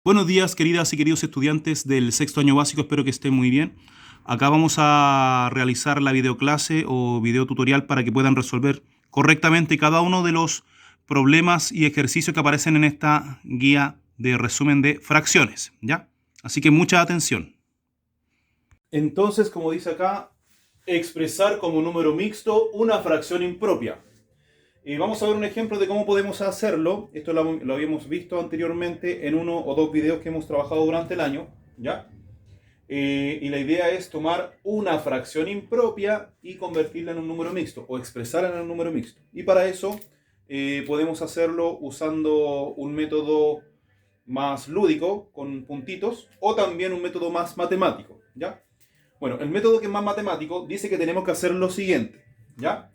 Buenos días, queridas y queridos estudiantes del sexto año básico, espero que estén muy bien. Acá vamos a realizar la videoclase o video tutorial para que puedan resolver correctamente cada uno de los problemas y ejercicios que aparecen en esta guía de resumen de fracciones, ¿ya? Así que mucha atención. Entonces, como dice acá, expresar como número mixto una fracción impropia. Vamos a ver un ejemplo de cómo podemos hacerlo. Esto lo habíamos visto anteriormente en uno o dos videos que hemos trabajado durante el año, ¿ya? Y la idea es tomar una fracción impropia y convertirla en un número mixto o expresarla en un número mixto. Y para eso podemos hacerlo usando un método más lúdico con puntitos o también un método más matemático, ¿ya? Bueno, el método que es más matemático dice que tenemos que hacer lo siguiente, ¿ya?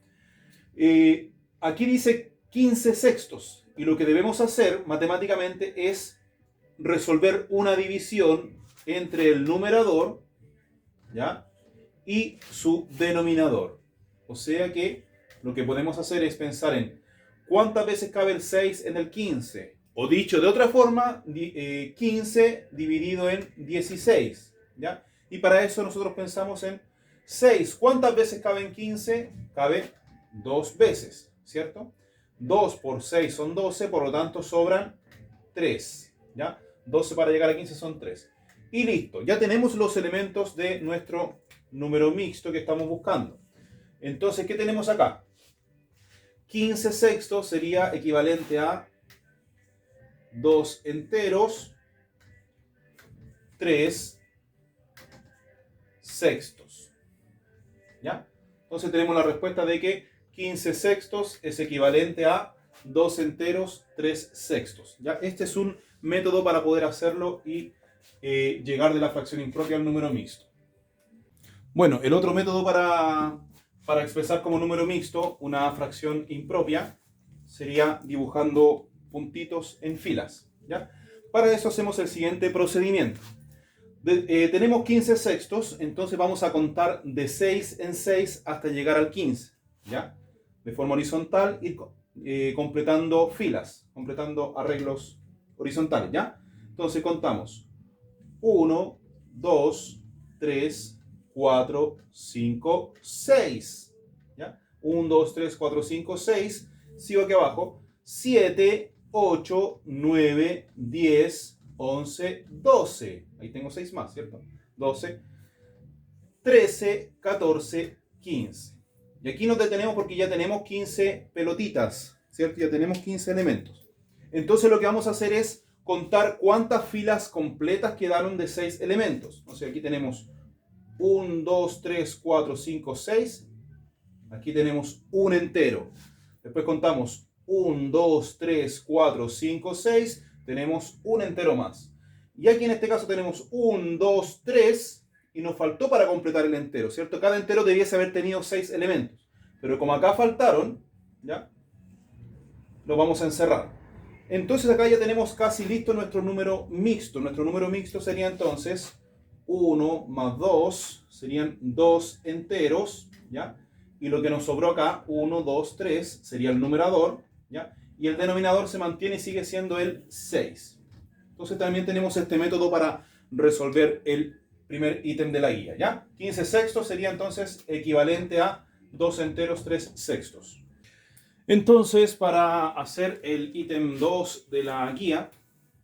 Aquí dice 15 sextos y lo que debemos hacer matemáticamente es resolver una división entre el numerador, ¿ya?, y su denominador. O sea que lo que podemos hacer es pensar en cuántas veces cabe el 6 en el 15. O dicho de otra forma, 15 dividido en 16, ¿ya? Y para eso nosotros pensamos en 6. ¿Cuántas veces cabe en 15? Cabe 2 veces, ¿cierto? 2 por 6 son 12, por lo tanto sobran 3, ¿ya? 12 para llegar a 15 son 3. Y listo, ya tenemos los elementos de nuestro número mixto que estamos buscando. Entonces, ¿qué tenemos acá? 15 sextos sería equivalente a 2 enteros, 3 sextos. ¿Ya? Entonces tenemos la respuesta de que 15 sextos es equivalente a 2 enteros, 3 sextos. ¿Ya? Este es un método para poder hacerlo y llegar de la fracción impropia al número mixto. Bueno, el otro método para expresar como número mixto una fracción impropia sería dibujando puntitos en filas, ¿ya? Para eso hacemos el siguiente procedimiento. Tenemos 15 sextos, entonces vamos a contar de 6 en 6 hasta llegar al 15, ¿ya? De forma horizontal, ir completando filas, completando arreglos horizontales, ¿ya? Entonces contamos 1, 2, 3, 4, 5, 6, ¿ya? 1, 2, 3, 4, 5, 6. Sigo aquí abajo. 7, 8, 9, 10, 11, 12. Ahí tengo 6 más, ¿cierto? 12, 13, 14, 15. Y aquí nos detenemos porque ya tenemos 15 pelotitas, ¿cierto? Ya tenemos 15 elementos. Entonces lo que vamos a hacer es contar cuántas filas completas quedaron de 6 elementos. O sea, aquí tenemos 1, 2, 3, 4, 5, 6. Aquí tenemos un entero. Después contamos 1, 2, 3, 4, 5, 6. Tenemos un entero más. Y aquí en este caso tenemos 1, 2, 3. Y nos faltó para completar el entero, ¿cierto? Cada entero debiese haber tenido 6 elementos. Pero como acá faltaron, ¿ya?, lo vamos a encerrar. Entonces acá ya tenemos casi listo nuestro número mixto. Nuestro número mixto sería entonces 1 más 2, serían 2 enteros, ¿ya? Y lo que nos sobró acá, 1, 2, 3, sería el numerador, ¿ya? Y el denominador se mantiene y sigue siendo el 6. Entonces también tenemos este método para resolver el primer ítem de la guía, ¿ya? 15 sextos sería entonces equivalente a 2 enteros, 3 sextos. Entonces, para hacer el ítem 2 de la guía,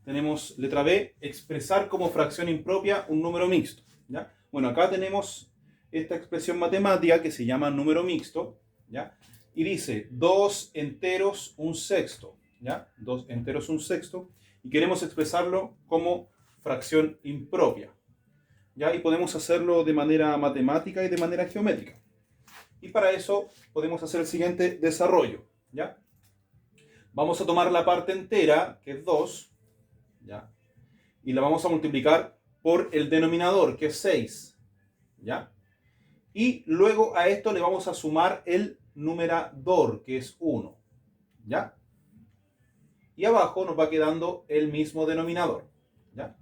tenemos letra B, expresar como fracción impropia un número mixto, ¿ya? Bueno, acá tenemos esta expresión matemática que se llama número mixto, ¿ya? Y dice 2 enteros, un sexto, ¿ya? 2 enteros, un sexto. Y queremos expresarlo como fracción impropia, ¿ya? Y podemos hacerlo de manera matemática y de manera geométrica. Y para eso podemos hacer el siguiente desarrollo, ¿ya? Vamos a tomar la parte entera, que es 2, ¿ya? Y la vamos a multiplicar por el denominador, que es 6, ¿ya? Y luego a esto le vamos a sumar el numerador, que es 1, ¿ya? Y abajo nos va quedando el mismo denominador, ¿ya?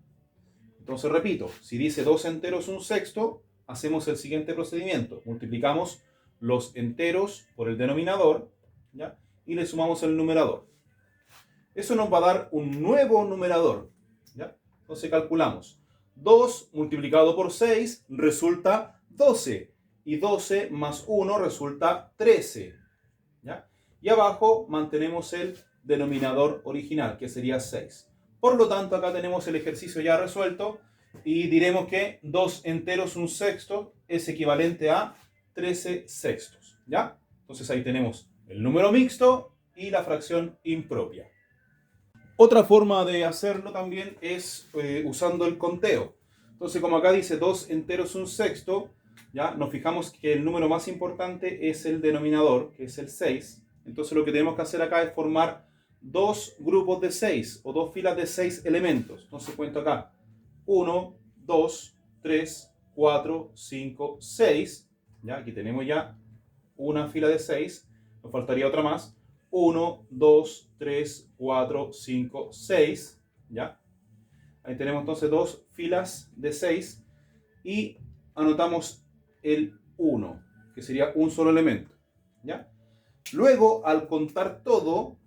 Entonces repito, si dice 2 enteros, un sexto, hacemos el siguiente procedimiento. Multiplicamos los enteros por el denominador, ¿ya? Y le sumamos el numerador. Eso nos va a dar un nuevo numerador, ¿ya? Entonces calculamos. 2 multiplicado por 6 resulta 12. Y 12 más 1 resulta 13. ¿Ya? Y abajo mantenemos el denominador original, que sería 6. Por lo tanto, acá tenemos el ejercicio ya resuelto. Y diremos que 2 enteros un sexto es equivalente a 13 sextos. ¿Ya? Entonces ahí tenemos el número mixto y la fracción impropia. Otra forma de hacerlo también es usando el conteo. Entonces, como acá dice 2 enteros un sexto, ya nos fijamos que el número más importante es el denominador, que es el 6. Entonces lo que tenemos que hacer acá es formar dos grupos de 6 o dos filas de 6 elementos. Entonces cuento acá 1, 2, 3, 4, 5, 6. ¿Ya? Aquí tenemos ya una fila de 6. Nos faltaría otra más. 1, 2, 3, 4, 5, 6. ¿Ya? Ahí tenemos entonces dos filas de 6 y anotamos el 1, que sería un solo elemento. ¿Ya? Luego, al contar todo,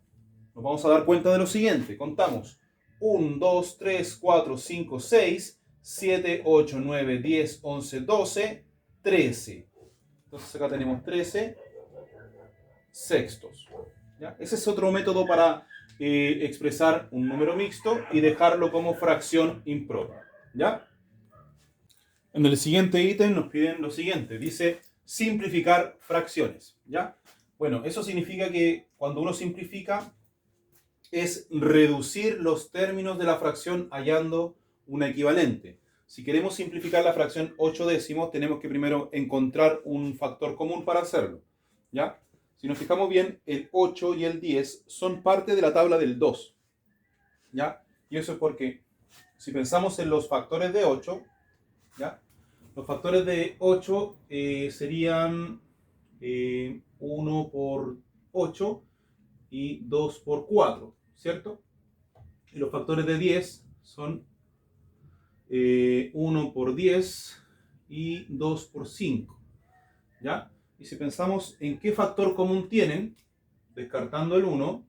nos vamos a dar cuenta de lo siguiente. Contamos 1, 2, 3, 4, 5, 6, 7, 8, 9, 10, 11, 12, 13. Entonces acá tenemos 13 sextos. ¿Ya? Ese es otro método para expresar un número mixto y dejarlo como fracción impropia. ¿Ya? En el siguiente ítem nos piden lo siguiente. Dice simplificar fracciones. ¿Ya? Bueno, eso significa que cuando uno simplifica es reducir los términos de la fracción hallando una equivalente. Si queremos simplificar la fracción 8 décimos, tenemos que primero encontrar un factor común para hacerlo. ¿Ya? Si nos fijamos bien, el 8 y el 10 son parte de la tabla del 2. ¿Ya? Y eso es porque si pensamos en los factores de 8, ¿ya? Los factores de 8 serían 1 por 8 y 2 por 4, ¿cierto? Y los factores de 10 son 1 por 10 y 2 por 5. ¿Ya? Y si pensamos en qué factor común tienen, descartando el 1,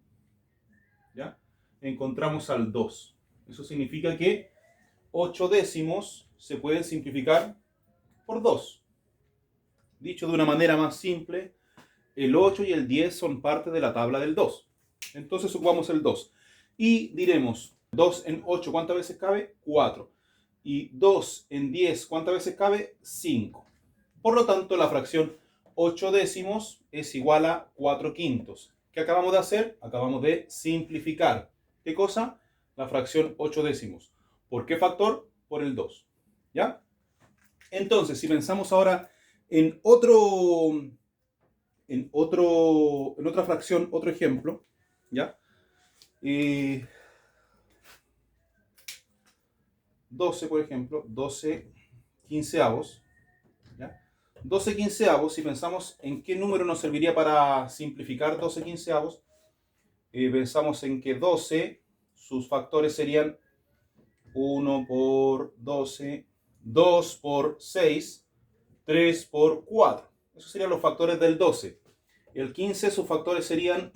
¿ya? Encontramos al 2. Eso significa que 8 décimos se pueden simplificar por 2. Dicho de una manera más simple, el 8 y el 10 son parte de la tabla del 2. Entonces ocupamos el 2. Y diremos, 2 en 8, ¿cuántas veces cabe? 4. Y 2 en 10, ¿cuántas veces cabe? 5. Por lo tanto, la fracción 8 décimos es igual a 4 quintos. ¿Qué acabamos de hacer? Acabamos de simplificar. ¿Qué cosa? La fracción 8 décimos. ¿Por qué factor? Por el 2. ¿Ya? Entonces, si pensamos ahora en otra fracción, otro ejemplo, ¿ya? 12, por ejemplo, 12 quinceavos, ¿ya? 12 quinceavos, si pensamos en qué número nos serviría para simplificar 12 quinceavos, pensamos en que 12, sus factores serían 1 por 12, 2 por 6, 3 por 4. Esos serían los factores del 12. El 15, sus factores serían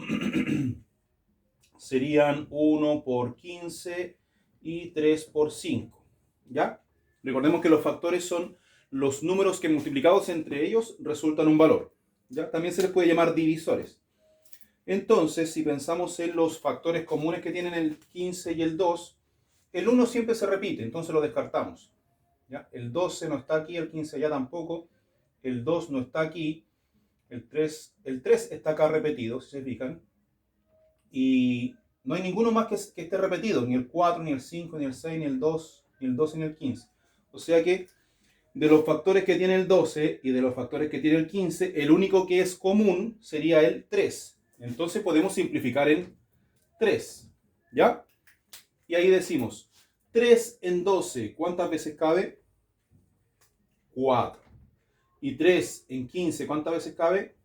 1 por 15 y 3 por 5. ¿Ya? Recordemos que los factores son los números que multiplicados entre ellos resultan un valor. ¿Ya? También se les puede llamar divisores. Entonces, si pensamos en los factores comunes que tienen el 15 y el 2, el 1 siempre se repite, entonces lo descartamos. ¿Ya? El 12 no está aquí, el 15 ya tampoco, el 2 no está aquí, el 3 está acá repetido, si se fijan. Y no hay ninguno más que esté repetido, ni el 4, ni el 5, ni el 6, ni el 2, ni el 12, ni el 15. O sea que de los factores que tiene el 12 y de los factores que tiene el 15, el único que es común sería el 3. Entonces podemos simplificar en 3. ¿Ya? Y ahí decimos, 3 en 12, ¿cuántas veces cabe? 4. Y 3 en 15, ¿cuántas veces cabe?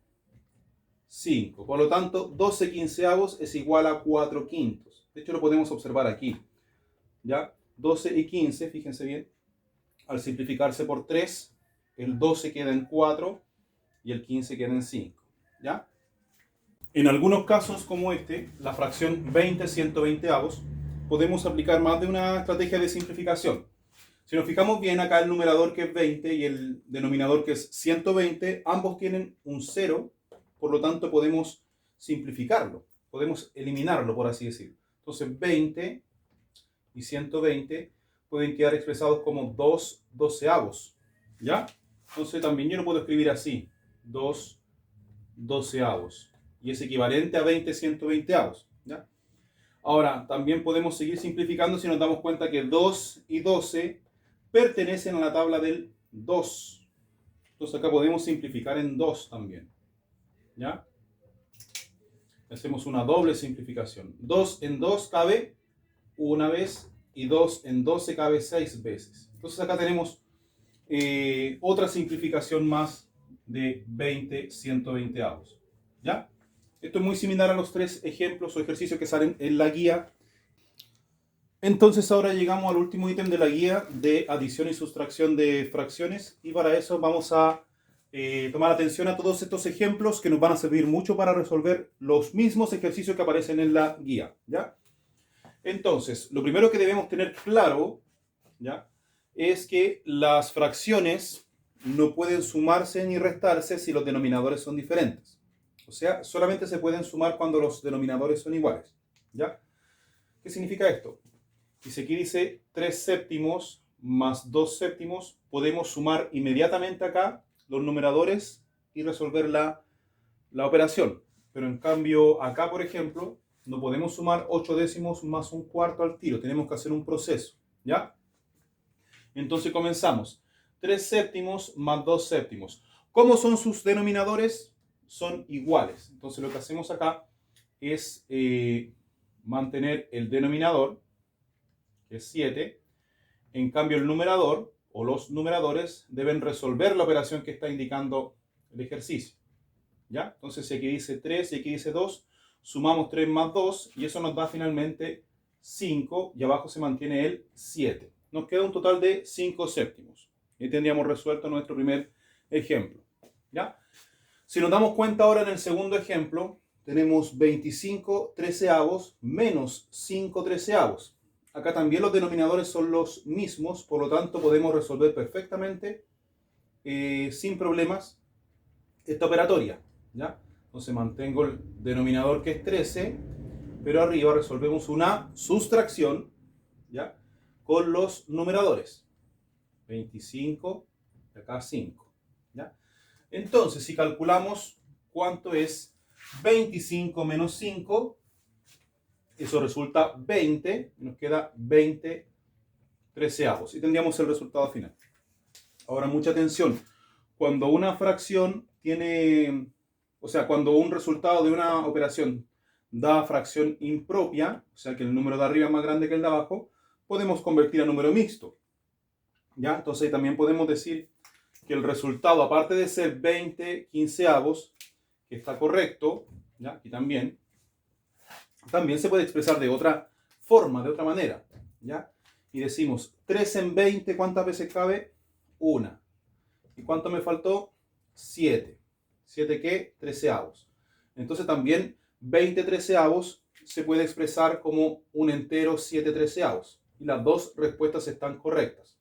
5. Por lo tanto, 12 quinceavos es igual a 4 quintos. De hecho, lo podemos observar aquí. ¿Ya? 12 y 15, fíjense bien. Al simplificarse por 3, el 12 queda en 4 y el 15 queda en 5. ¿Ya? En algunos casos como este, la fracción 20 120avos podemos aplicar más de una estrategia de simplificación. Si nos fijamos bien, acá el numerador que es 20 y el denominador que es 120, ambos tienen un 0, por lo tanto podemos simplificarlo, podemos eliminarlo, por así decirlo. Entonces 20 y 120 pueden quedar expresados como 2 doceavos, ¿ya? Entonces también yo lo puedo escribir así, 2 doceavos, y es equivalente a 20 120avos, ¿ya? Ahora, también podemos seguir simplificando si nos damos cuenta que 2 y 12 pertenecen a la tabla del 2. Entonces acá podemos simplificar en 2 también, ¿ya? Hacemos una doble simplificación. 2 en 2 cabe una vez y 2 en 12 cabe 6 veces. Entonces acá tenemos otra simplificación más de 20 120avos, ¿ya? Esto es muy similar a los 3 ejemplos o ejercicios que salen en la guía. Entonces ahora llegamos al último ítem de la guía de adición y sustracción de fracciones, y para eso vamos a tomar atención a todos estos ejemplos que nos van a servir mucho para resolver los mismos ejercicios que aparecen en la guía, ¿ya? Entonces, lo primero que debemos tener claro, ¿ya?, es que las fracciones no pueden sumarse ni restarse si los denominadores son diferentes. O sea, solamente se pueden sumar cuando los denominadores son iguales, ¿ya? ¿Qué significa esto? Si aquí dice 3 séptimos más 2 séptimos, podemos sumar inmediatamente acá los numeradores y resolver la operación. Pero en cambio acá, por ejemplo, no podemos sumar 8 décimos más un cuarto al tiro. Tenemos que hacer un proceso, ¿ya? Entonces comenzamos. 3 séptimos más 2 séptimos. ¿Cómo son sus denominadores? Son iguales. Entonces lo que hacemos acá es mantener el denominador, que es 7. En cambio el numerador o los numeradores deben resolver la operación que está indicando el ejercicio, ¿ya? Entonces si aquí dice 3 y aquí dice 2, sumamos 3 más 2 y eso nos da finalmente 5 y abajo se mantiene el 7. Nos queda un total de 5 séptimos. Y tendríamos resuelto nuestro primer ejemplo, ¿ya? Si nos damos cuenta ahora en el segundo ejemplo, tenemos 25 treceavos menos 5 treceavos. Acá también los denominadores son los mismos, por lo tanto podemos resolver perfectamente, sin problemas, esta operatoria, ¿ya? Entonces mantengo el denominador que es 13, pero arriba resolvemos una sustracción, ¿ya?, con los numeradores. 25 y acá 5, ¿ya? Entonces, si calculamos cuánto es 25 menos 5, eso resulta 20, y nos queda 20 treceavos. Y tendríamos el resultado final. Ahora, mucha atención. Cuando una fracción tiene, o sea, cuando un resultado de una operación da fracción impropia, o sea, que el número de arriba es más grande que el de abajo, podemos convertir a número mixto, ¿ya? Entonces también podemos decir que el resultado, aparte de ser 20 quinceavos, que está correcto, ¿ya?, aquí también se puede expresar de otra forma, de otra manera, ¿ya? Y decimos, 3 en 20, ¿cuántas veces cabe? 1. ¿Y cuánto me faltó? 7. ¿7 qué? Treceavos. Entonces también 20 treceavos se puede expresar como un entero 7 treceavos. Y las dos respuestas están correctas.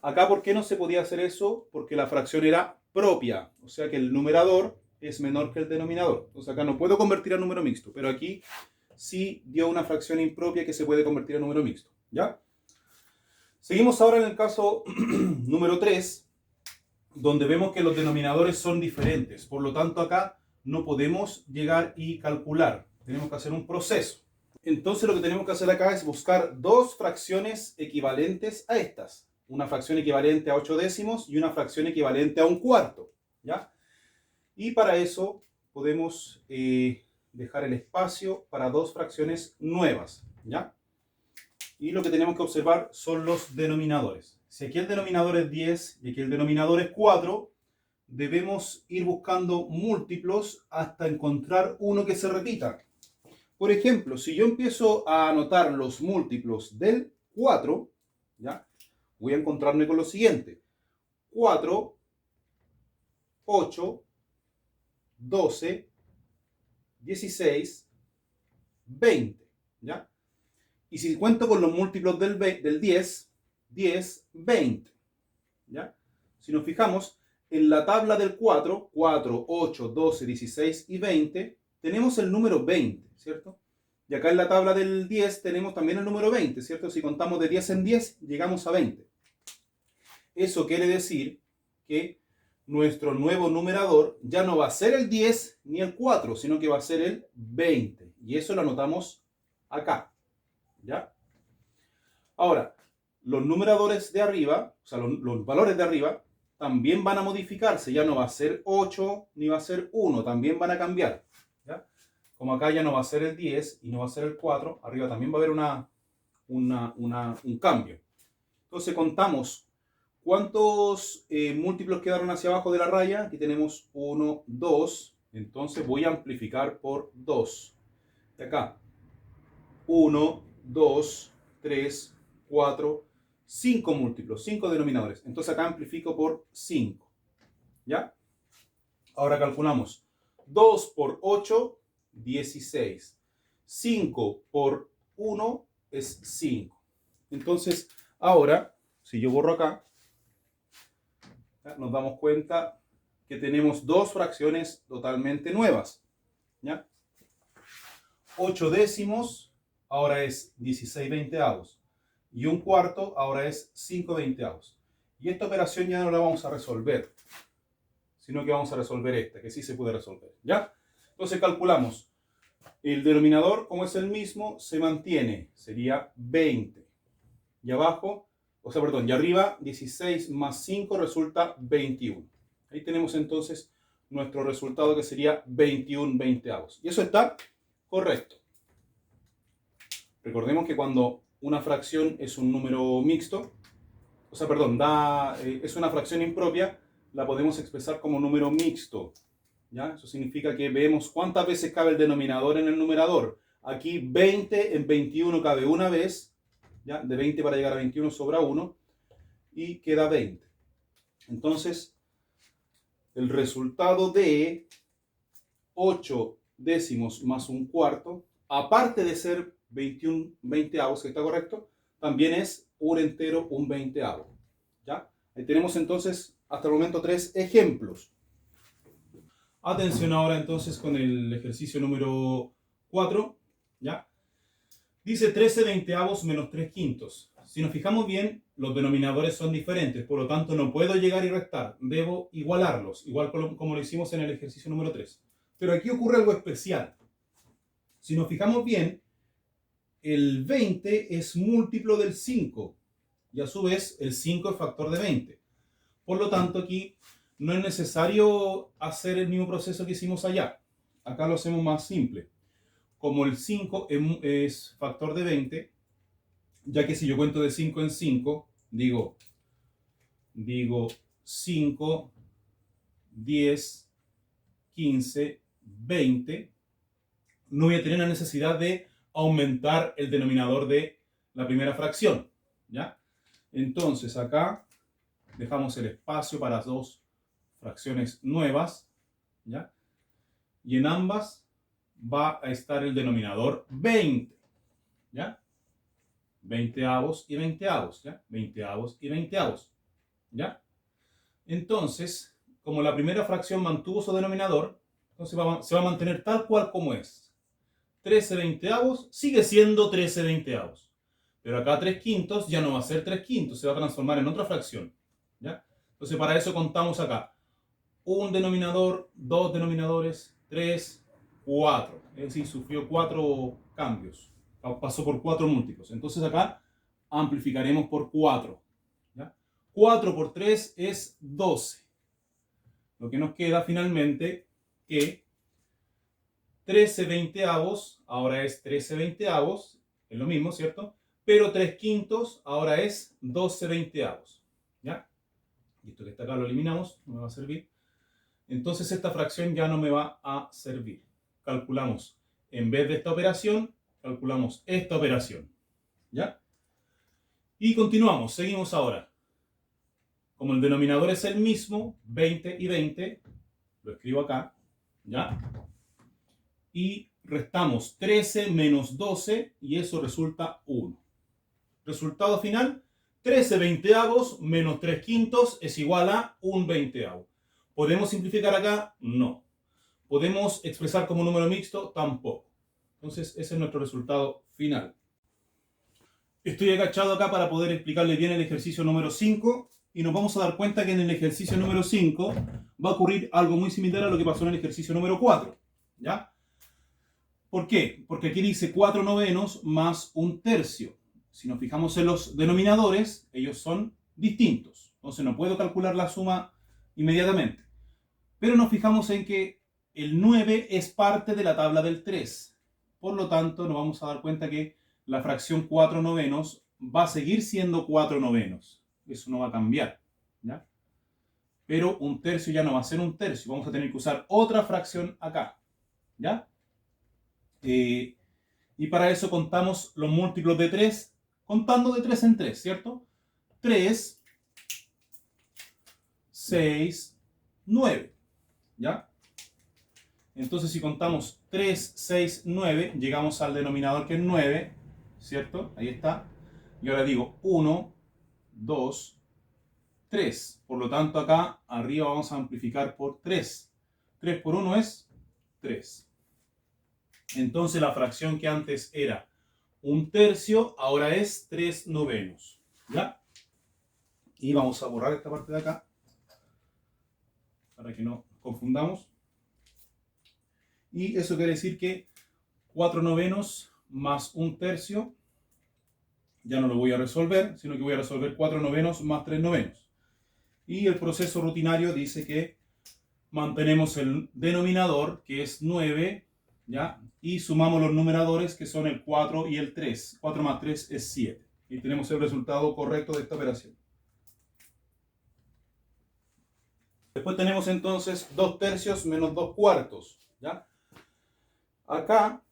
Acá, ¿por qué no se podía hacer eso? Porque la fracción era propia. O sea que el numerador es menor que el denominador. Entonces acá no puedo convertir a número mixto. Pero aquí sí dio una fracción impropia que se puede convertir a número mixto, ¿ya? Seguimos ahora en el caso número 3, donde vemos que los denominadores son diferentes. Por lo tanto, acá no podemos llegar y calcular. Tenemos que hacer un proceso. Entonces, lo que tenemos que hacer acá es buscar dos fracciones equivalentes a estas. Una fracción equivalente a 8 décimos y una fracción equivalente a un cuarto, ¿ya? Y para eso podemos dejar el espacio para dos fracciones nuevas, ¿ya? Y lo que tenemos que observar son los denominadores. Si aquí el denominador es 10 y aquí el denominador es 4, debemos ir buscando múltiplos hasta encontrar uno que se repita. Por ejemplo, si yo empiezo a anotar los múltiplos del 4, ¿ya?, voy a encontrarme con lo siguiente. 4, 8, 12, 16, 20, ¿ya? Y si cuento con los múltiplos del 10, 10, 20. ¿Ya? Si nos fijamos, en la tabla del 4, 4, 8, 12, 16 y 20, tenemos el número 20, ¿cierto? Y acá en la tabla del 10 tenemos también el número 20, ¿cierto? Si contamos de 10 en 10, llegamos a 20. Eso quiere decir que nuestro nuevo numerador ya no va a ser el 10 ni el 4, sino que va a ser el 20. Y eso lo anotamos acá. ¿Ya? Ahora, los numeradores de arriba, o sea, los valores de arriba, también van a modificarse. Ya no va a ser 8 ni va a ser 1, también van a cambiar. ¿Ya? Como acá ya no va a ser el 10 y no va a ser el 4, arriba también va a haber un cambio. Entonces contamos cuántos múltiplos quedaron hacia abajo de la raya. Aquí tenemos 1, 2. Entonces voy a amplificar por 2. Y acá 1, 2, 3, 4, 5 múltiplos, 5 denominadores. Entonces acá amplifico por 5. ¿Ya? Ahora calculamos. 2 por 8, 16. 5 por 1 es 5. Entonces, ahora, si yo borro acá, ¿ya? Nos damos cuenta que tenemos dos fracciones totalmente nuevas. ¿Ya? 8 décimos ahora es 16 veinteavos. Y un cuarto ahora es 5 veinteavos. Y esta operación ya no la vamos a resolver, sino que vamos a resolver esta, que sí se puede resolver. ¿Ya? Entonces calculamos. El denominador, como es el mismo, se mantiene. Sería 20. Y abajo, y arriba, 16 más 5 resulta 21. Ahí tenemos entonces nuestro resultado, que sería 21 veinteavos. Y eso está correcto. Recordemos que cuando una fracción es un número mixto, es una fracción impropia, la podemos expresar como número mixto. ¿Ya? Eso significa que vemos cuántas veces cabe el denominador en el numerador. Aquí 20 en 21 cabe una vez. ¿Ya? De 20 para llegar a 21 sobra 1. Y queda 20. Entonces, el resultado de 8 décimos más un cuarto, aparte de ser 21 veinteavos, que está correcto, también es un entero, un veinteavo. ¿Ya? Ahí tenemos entonces hasta el momento 3 ejemplos. Atención ahora entonces con el ejercicio número 4. ¿Ya? Dice 13 veinteavos menos 3 quintos. Si nos fijamos bien, los denominadores son diferentes, por lo tanto no puedo llegar y restar, debo igualarlos, igual como lo hicimos en el ejercicio número 3. Pero aquí ocurre algo especial. Si nos fijamos bien, el 20 es múltiplo del 5 y a su vez el 5 es factor de 20. Por lo tanto, aquí no es necesario hacer el mismo proceso que hicimos allá. Acá lo hacemos más simple. Como el 5 es factor de 20, ya que si yo cuento de 5 en 5, digo 5, 10, 15, 20, no voy a tener la necesidad de aumentar el denominador de la primera fracción. ¿Ya? Entonces acá dejamos el espacio para dos fracciones nuevas. ¿Ya? Y en ambas va a estar el denominador 20. ¿Ya? Veinteavos y veinteavos. ¿Ya? Veinteavos y veinteavos. ¿Ya? Entonces, como la primera fracción mantuvo su denominador, entonces se va a mantener tal cual como es. 13 veinteavos sigue siendo 13 veinteavos. Pero acá 3 quintos ya no va a ser 3 quintos, se va a transformar en otra fracción. ¿Ya? Entonces para eso contamos acá. Un denominador, dos denominadores, 3, 4. Es decir, sufrió 4 cambios. Pasó por 4 múltiplos. Entonces acá amplificaremos por 4. ¿Ya? 4 por 3 es 12. Lo que nos queda finalmente que 13 veinteavos ahora es 13 veinteavos, es lo mismo, ¿cierto? Pero 3 quintos ahora es 12 veinteavos. ¿Ya? Y esto que está acá lo eliminamos, no me va a servir. Entonces esta fracción ya no me va a servir. Calculamos, en vez de esta operación, calculamos esta operación. ¿Ya? Y continuamos, seguimos ahora. Como el denominador es el mismo, 20 y 20, lo escribo acá, ¿ya? Y restamos 13 menos 12 y eso resulta 1. Resultado final, 13 veinteavos menos 3 quintos es igual a 1 veinteavo. ¿Podemos simplificar acá? No. ¿Podemos expresar como número mixto? Tampoco. Entonces, ese es nuestro resultado final. Estoy agachado acá para poder explicarle bien el ejercicio número 5 y nos vamos a dar cuenta que en el ejercicio número 5 va a ocurrir algo muy similar a lo que pasó en el ejercicio número 4. ¿Ya? ¿Por qué? Porque aquí dice 4 novenos más 1 tercio. Si nos fijamos en los denominadores, ellos son distintos. Entonces no puedo calcular la suma inmediatamente. Pero nos fijamos en que el 9 es parte de la tabla del 3. Por lo tanto, nos vamos a dar cuenta que la fracción 4 novenos va a seguir siendo 4 novenos. Eso no va a cambiar. ¿Ya? Pero 1 tercio ya no va a ser 1 tercio. Vamos a tener que usar otra fracción acá. ¿Ya? Y para eso contamos los múltiplos de 3, contando de 3 en 3, ¿cierto? 3, 6, 9. ¿Ya? Entonces si contamos 3, 6, 9, llegamos al denominador que es 9, ¿cierto? Ahí está. Y ahora digo 1, 2, 3. Por lo tanto acá arriba vamos a amplificar por 3. 3 por 1 es 3. Entonces la fracción que antes era 1 tercio, ahora es 3 novenos. ¿Ya? Y vamos a borrar esta parte de acá para que no confundamos. Y eso quiere decir que 4 novenos más 1 tercio, ya no lo voy a resolver, sino que voy a resolver 4 novenos más 3 novenos. Y el proceso rutinario dice que mantenemos el denominador, que es 9, ¿ya? Y sumamos los numeradores, que son el 4 y el 3. 4 más 3 es 7. Y tenemos el resultado correcto de esta operación. Después tenemos entonces 2 tercios menos 2 cuartos, ¿ya? Acá,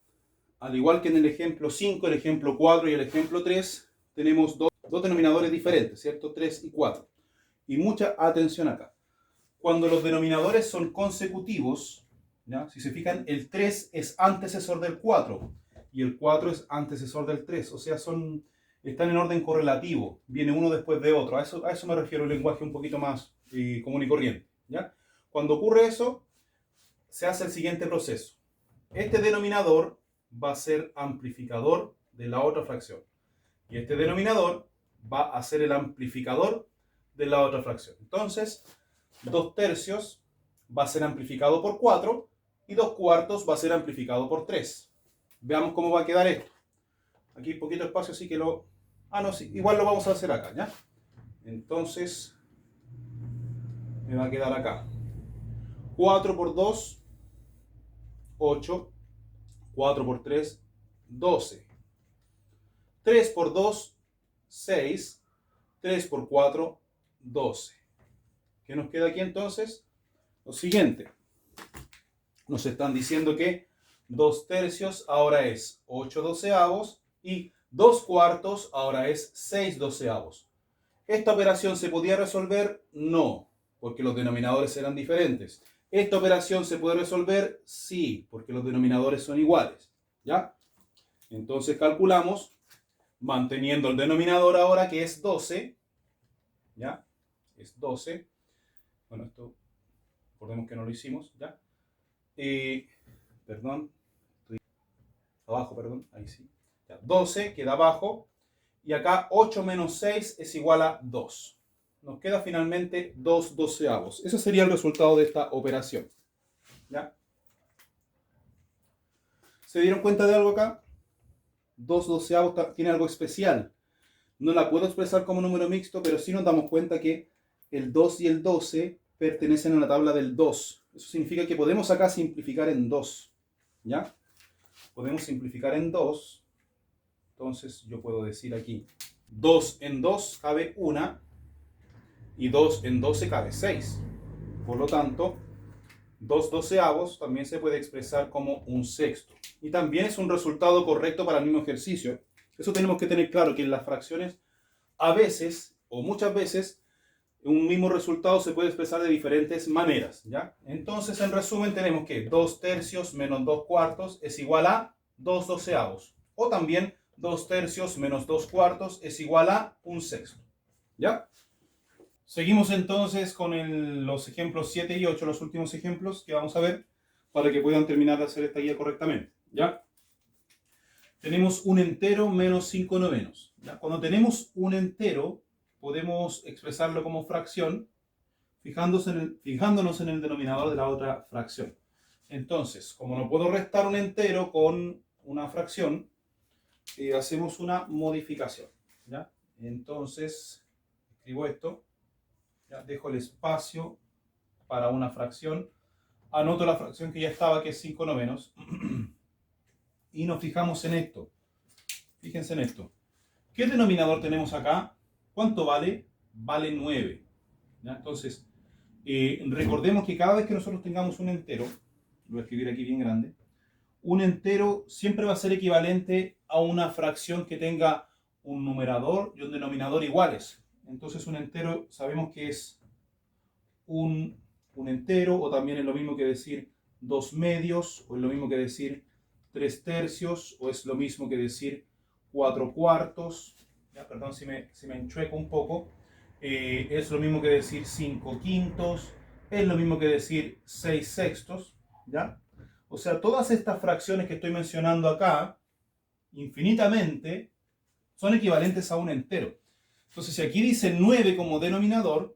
al igual que en el ejemplo 5, el ejemplo 4 y el ejemplo 3, tenemos dos denominadores diferentes, ¿cierto? 3 y 4. Y mucha atención acá. Cuando los denominadores son consecutivos, ¿ya? Si se fijan, el 3 es antecesor del 4 y el 4 es antecesor del 3. O sea, están en orden correlativo. Viene uno después de otro. A eso me refiero, el lenguaje un poquito más común y corriente, ¿ya? Cuando ocurre eso, se hace el siguiente proceso. Este denominador va a ser amplificador de la otra fracción. Y este denominador va a ser el amplificador de la otra fracción. Entonces, 2 tercios va a ser amplificado por 4 y 2 cuartos va a ser amplificado por 3. Veamos cómo va a quedar esto. Aquí hay poquito espacio, así que lo... Ah, no, sí, igual lo vamos a hacer acá, ¿ya? Entonces, me va a quedar acá. 4 por 2, 8. 4 por 3, 12. 3 por 2, 6. 3 por 4, 12. ¿Qué nos queda aquí entonces? Lo siguiente. Nos están diciendo que 2 tercios ahora es 8 doceavos y 2 cuartos ahora es 6 doceavos. ¿Esta operación se podía resolver? No, porque los denominadores eran diferentes. ¿Esta operación se puede resolver? Sí, porque los denominadores son iguales. ¿Ya? Entonces calculamos, manteniendo el denominador ahora que es 12. ¿Ya? Es 12. Bueno, esto, recordemos que no lo hicimos. ¿Ya? Perdón. Estoy abajo, perdón. Ahí sí. Ya, 12 queda abajo. Y acá 8 menos 6 es igual a 2. Nos queda finalmente 2 doceavos. Ese sería el resultado de esta operación. ¿Ya? ¿Se dieron cuenta de algo acá? 2 doceavos tiene algo especial. No la puedo expresar como número mixto, pero sí nos damos cuenta que el 2 y el 12 pertenecen a la tabla del 2. Eso significa que podemos acá simplificar en 2. ¿Ya? Podemos simplificar en 2. Entonces yo puedo decir aquí 2 en 2 cabe 1. Y 2 en 12 cabe 6. Por lo tanto, 2 doceavos también se puede expresar como 1 sexto. Y también es un resultado correcto para el mismo ejercicio. Eso tenemos que tener claro, que en las fracciones a veces, o muchas veces, un mismo resultado se puede expresar de diferentes maneras, ¿ya? Entonces, en resumen, tenemos que 2 tercios menos 2 cuartos es igual a 2 doceavos. O también 2 tercios menos 2 cuartos es igual a 1 sexto, ¿ya? Seguimos entonces con los ejemplos 7 y 8, los últimos ejemplos que vamos a ver, para que puedan terminar de hacer esta guía correctamente, ¿ya? Tenemos un entero menos 5 novenos, ¿ya? Cuando tenemos un entero, podemos expresarlo como fracción, fijándonos en el denominador de la otra fracción. Entonces, como no puedo restar un entero con una fracción, hacemos una modificación, ¿ya? Entonces, escribo esto, ¿ya? Dejo el espacio para una fracción, anoto la fracción que ya estaba, que es 5 novenos, y nos fijamos en esto. Fíjense en esto. ¿Qué denominador tenemos acá? ¿Cuánto vale? Vale 9. ¿Ya? Entonces, recordemos que cada vez que nosotros tengamos un entero, lo voy a escribir aquí bien grande, un entero siempre va a ser equivalente a una fracción que tenga un numerador y un denominador iguales. Entonces, un entero sabemos que es un entero, o también es lo mismo que decir 2 medios, o es lo mismo que decir 3 tercios, o es lo mismo que decir 4 cuartos. Ya, perdón si me enchueco un poco. Es lo mismo que decir 5 quintos, es lo mismo que decir 6 sextos, ¿ya? O sea, todas estas fracciones que estoy mencionando acá, infinitamente, son equivalentes a un entero. Entonces, si aquí dice 9 como denominador,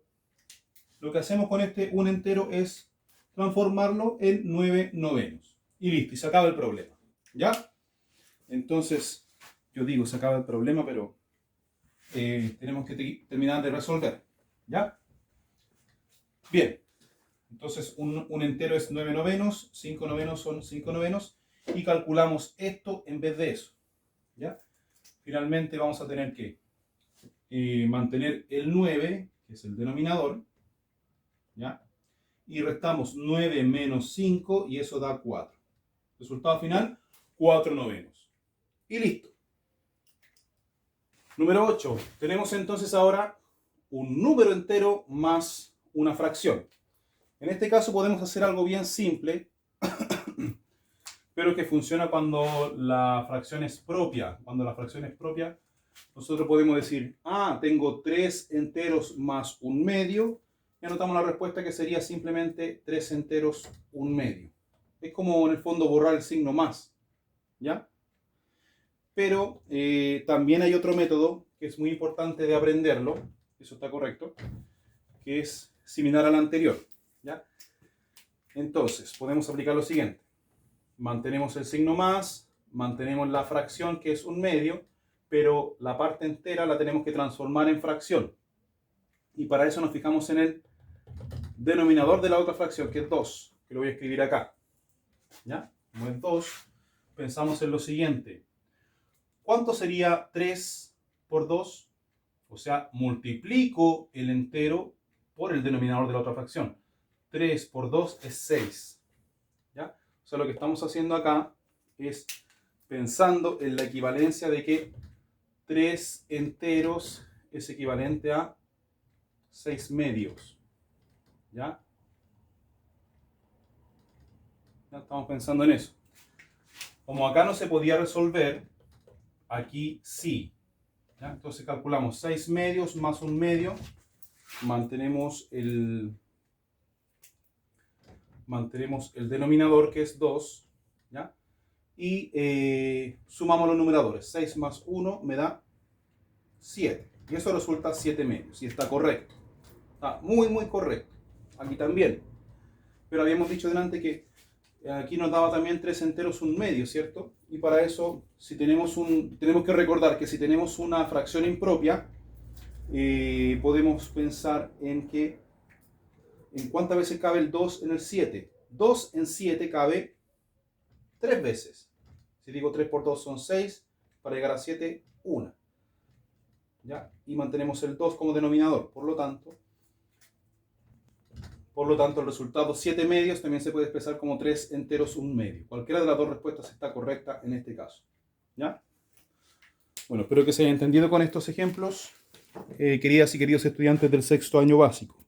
lo que hacemos con un entero es transformarlo en 9 novenos. Y listo, y se acaba el problema, ¿ya? Entonces, yo digo, se acaba el problema, pero tenemos que terminar de resolver, ¿ya? Bien, entonces un entero es 9 novenos, 5 novenos son 5 novenos, y calculamos esto en vez de eso, ¿ya? Finalmente vamos a tener que mantener el 9, que es el denominador, ¿ya? Y restamos 9 menos 5, y eso da 4. Resultado final, 4 novenos. Y listo. Número 8. Tenemos entonces ahora un número entero más una fracción. En este caso podemos hacer algo bien simple, pero que funciona cuando la fracción es propia. Cuando la fracción es propia, nosotros podemos decir, tengo 3 enteros más un medio, y anotamos la respuesta, que sería simplemente 3 enteros un medio. Es como en el fondo borrar el signo más, ¿ya? Pero también hay otro método que es muy importante de aprenderlo, eso está correcto, que es similar al anterior, ¿ya? Entonces, podemos aplicar lo siguiente. Mantenemos el signo más, mantenemos la fracción, que es un medio, pero la parte entera la tenemos que transformar en fracción. Y para eso nos fijamos en el denominador de la otra fracción, que es 2, que lo voy a escribir acá, ¿ya? Como es 2, pensamos en lo siguiente. ¿Cuánto sería 3 por 2? O sea, multiplico el entero por el denominador de la otra fracción. 3 por 2 es 6. ¿Ya? O sea, lo que estamos haciendo acá es pensando en la equivalencia de que 3 enteros es equivalente a 6 medios. ¿Ya? Ya estamos pensando en eso. Como acá no se podía resolver, aquí sí. ¿Ya? Entonces calculamos 6 medios más un medio. Mantenemos el denominador, que es 2. ¿Ya? Y sumamos los numeradores. 6 más 1 me da 7. Y eso resulta 7 medios. Y está correcto. Está muy, muy correcto. Aquí también. Pero habíamos dicho delante que aquí nos daba también 3 enteros un medio, ¿cierto? Y para eso, si tenemos que recordar que si tenemos una fracción impropia, podemos pensar en cuántas veces cabe el 2 en el 7. 2 en 7 cabe 3 veces. Si digo 3 por 2 son 6, para llegar a 7, 1. ¿Ya? Y mantenemos el 2 como denominador. Por lo tanto, el resultado 7 medios también se puede expresar como 3 enteros un medio. Cualquiera de las dos respuestas está correcta en este caso. ¿Ya? Bueno, espero que se haya entendido con estos ejemplos. queridas y queridos estudiantes del sexto año básico.